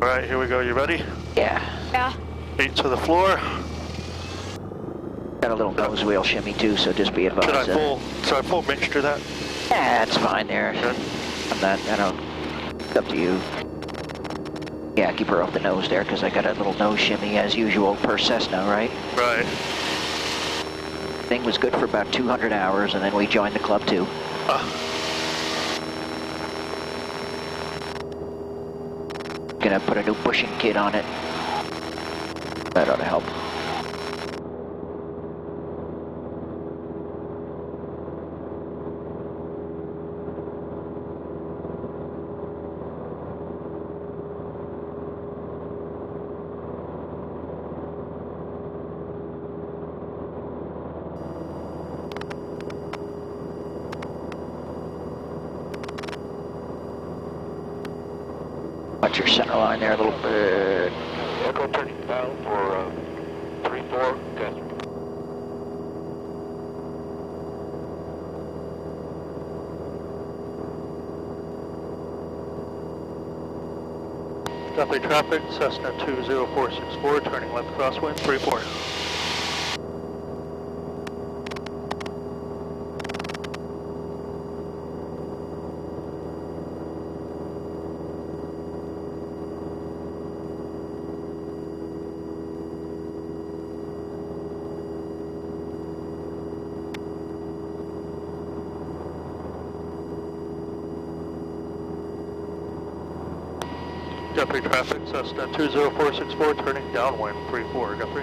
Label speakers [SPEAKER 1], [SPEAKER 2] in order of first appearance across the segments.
[SPEAKER 1] Alright, here we go. You ready?
[SPEAKER 2] Yeah.
[SPEAKER 3] Yeah.
[SPEAKER 1] Feet to the floor.
[SPEAKER 2] Got a little nose wheel shimmy too, so just be advised.
[SPEAKER 1] Should I full mixture that?
[SPEAKER 2] Yeah, it's fine there.
[SPEAKER 1] Good.
[SPEAKER 2] I'm not, I don't, it's up to you. Yeah, keep her off the nose there, because I got a little nose shimmy as usual per Cessna, right?
[SPEAKER 1] Right.
[SPEAKER 2] Thing was good for about 200 hours, and then we joined the club too. Gonna put a new bushing kit on it. That ought to help. Watch your center line there a little bit.
[SPEAKER 4] Echo turning down for 3-4, Guthrie.
[SPEAKER 1] Guthrie traffic, Cessna 20464, turning left crosswind, 3-4. Guthrie traffic, Cessna 20464, turning downwind, 3-4, Guthrie.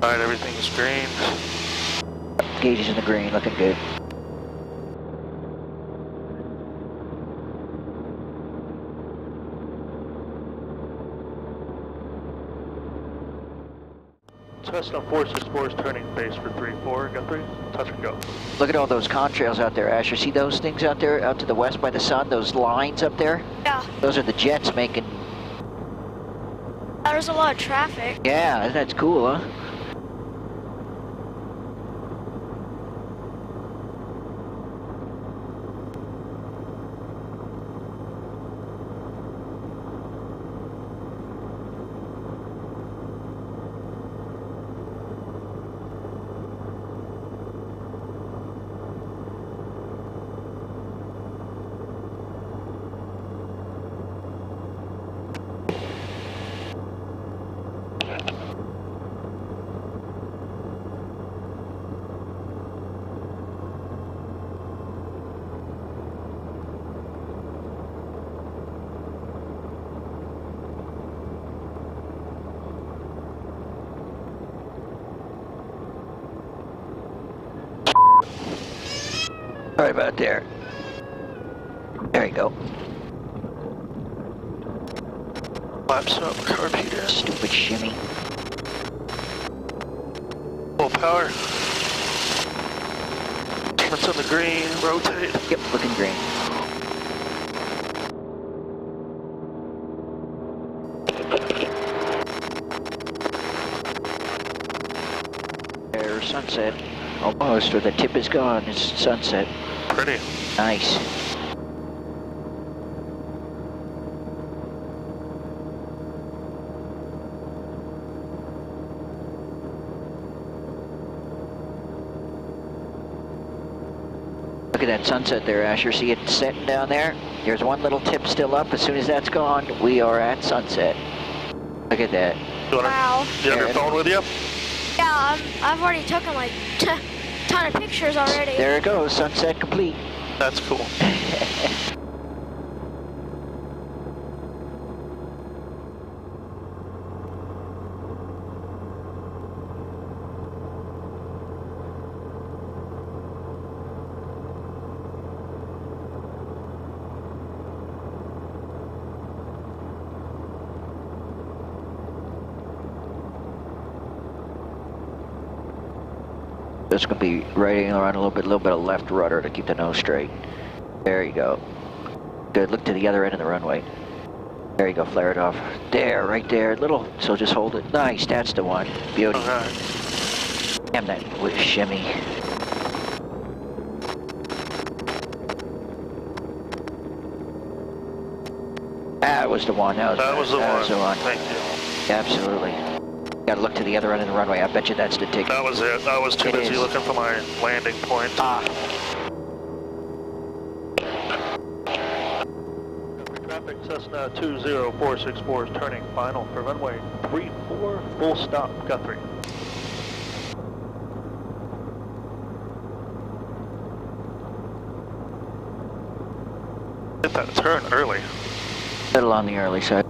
[SPEAKER 1] Alright, everything's green.
[SPEAKER 2] Gauge is in the green, looking good.
[SPEAKER 1] Cessna 464 is turning base for 3-4, Guthrie, touch and go.
[SPEAKER 2] Look at all those contrails out there, Asher. See those things out there, out to the west by the sun? Those lines up there?
[SPEAKER 3] Yeah.
[SPEAKER 2] Those are the jets making...
[SPEAKER 3] There's a lot of traffic.
[SPEAKER 2] Yeah, that's cool, huh? Right about there. There you go.
[SPEAKER 1] Flaps up, carb heater.
[SPEAKER 2] Stupid shimmy.
[SPEAKER 1] Full power. Instruments on the green, rotate.
[SPEAKER 2] Yep, looking green. There's sunset. Almost, or the tip is gone. It's sunset.
[SPEAKER 1] Pretty.
[SPEAKER 2] Nice. Look at that sunset there, Asher. See it setting down there? There's one little tip still up. As soon as that's gone, we are at sunset. Look at that.
[SPEAKER 3] Wow.
[SPEAKER 1] Do you have your phone with you?
[SPEAKER 3] Yeah, I've already taken like ton of pictures already.
[SPEAKER 2] There it goes, sunset complete.
[SPEAKER 1] That's cool.
[SPEAKER 2] Just gonna be right around a little bit of left rudder to keep the nose straight. There you go. Good, look to the other end of the runway. There you go, flare it off. There, right there, little, so just hold it. Nice, that's the one. Beauty. Damn, that was shimmy. That was the one, that was the one.
[SPEAKER 1] Thank you.
[SPEAKER 2] Absolutely. Gotta look to the other end of the runway, I bet you that's the ticket.
[SPEAKER 1] That was it. I was too busy looking for my landing point. Traffic Cessna 20464 is turning final for runway 34, full stop, Guthrie. Hit that turn early.
[SPEAKER 2] Little on the early side.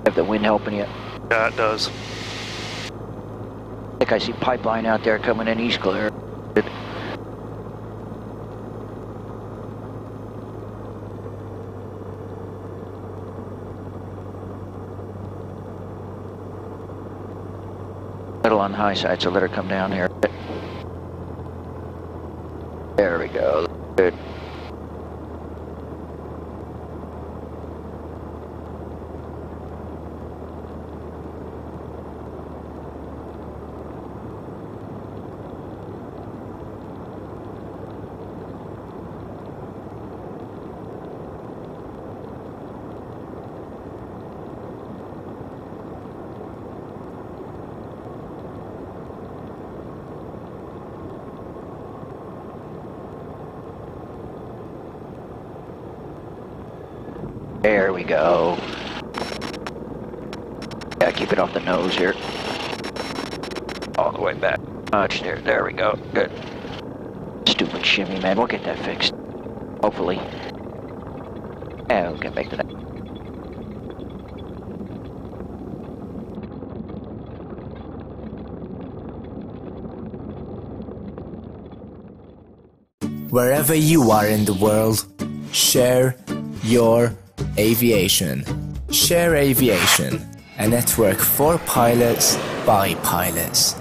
[SPEAKER 2] Have the wind helping you?
[SPEAKER 1] Yeah, it does.
[SPEAKER 2] I think I see pipeline out there coming in East Clear. Little on the high side, so let her come down here. There we go. Good. There we go. Yeah, keep it off the nose here. All the way back. Much there. There we go. Good. Stupid shimmy, man. We'll get that fixed. Hopefully. And we'll get back to that.
[SPEAKER 5] Wherever you are in the world, share your aviation. Share Aviation, a network for pilots by pilots.